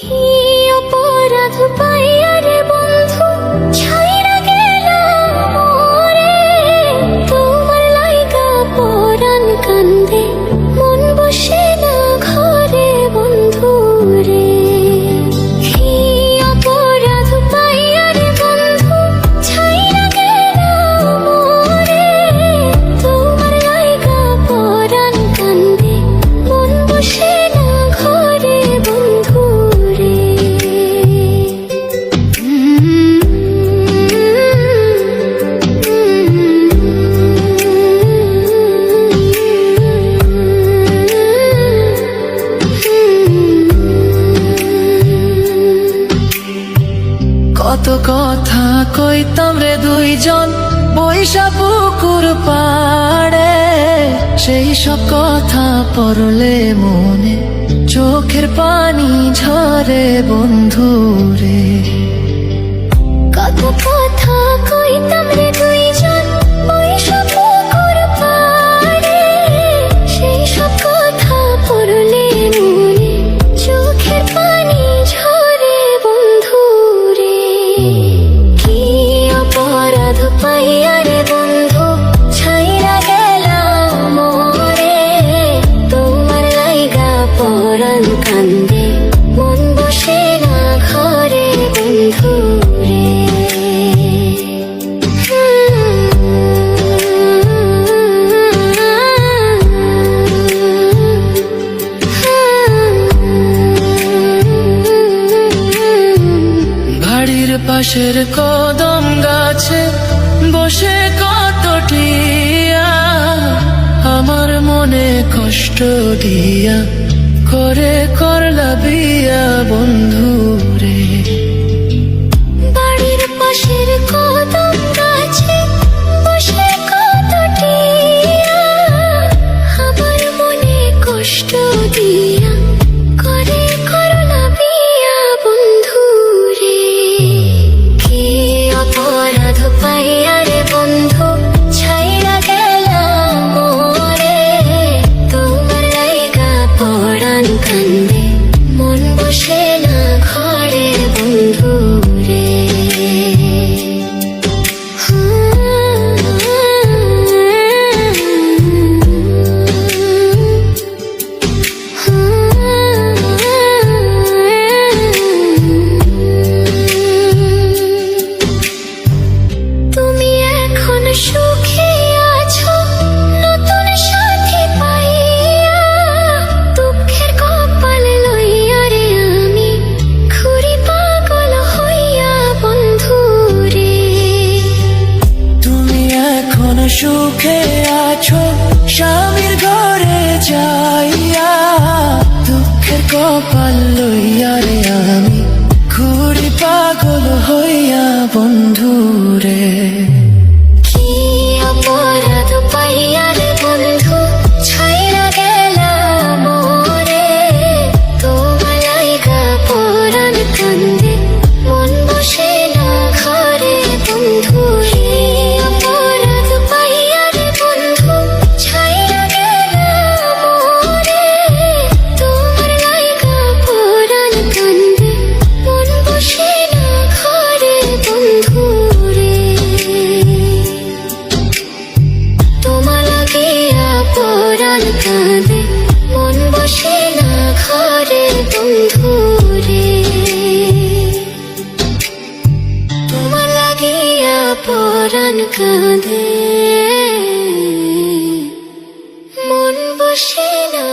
কি অপরাধ পাইয়া রে বন্ধু ছাইরা গেলাম মোরে, তোমার লাইগা পরাণ কান্দে মন বসে না ঘরে বন্ধু রে। কি অপরাধ পাইয়া রে বন্ধু ছাইরা গেলাম মোরে, তোমার লাইগা পরাণ কান্দে মন বসে না ঘরে বন্ধু রে। কত কথা কইতাম রে দুইজন বৈশা পুকুর পাড়ে, সেই সব কথা পড়লে মনে চোখের পানি ঝরে বন্ধু রে। কত কথা কইতাম রে দুইজন বৈশা পুকুর পাড়ে, সেই সব কথা পড়লে মনে চোখের পানি ঝরে বন্ধু রে। কি অপরাধ পাইয়া রে বন্ধু ছাইরা গেলাম মোরে, তোমার লাইগা পরাণ কান্দে মন বসে না ঘরে বন্ধু রে। বাড়ির পাশের কদম গাছে বসে কত টিয়া, আমার মনে কষ্ট দিয়া করে করলা বিয়া বন্ধু রে। বাড়ির পাশের কদম গাছে বসে কত টিয়া, আমার মনে কষ্ট দিয়া করে করলা বিয়া বন্ধু রে। কি অপরাধ পাইয়া রে বন্ধু ছাইরা গেলাম মোরে, তোমার লাইগা পরাণ কান্দে মন বসে না ঘরে বন্ধু রে। তুমি এখন সুখে আছো নতুন সাথী পাইয়া, দুঃখের কপাল লইয়া রে আমি ঘুরি পাগল হইয়া বন্ধু রে। তুমি এখন সুখে আছো স্বামীর ঘরে যাইয়া, দুঃখের কপাল লইয়া রে আমি ঘুরি পাগল হইয়া বন্ধু রে। কি অপরাধ পাইয়া রে বন্ধু ছাইরা গেলাম মোরে, তোমার লাইগা পরাণ কান্দে মন বসে না ঘরে বন্ধু রে। অপরাধ পাইয়া রে বন্ধু ছাইরা গেলাম মোরে, তোমার লাইগা পরাণ কান্দে মন বসে না ঘরে বন্ধু রে। তোমার লাগিয়া পরাণ কাঁদে মন বসে না ঘরে বন্ধু রে। তোমার লাগিয়া পরাণ কাঁদে মন বসে না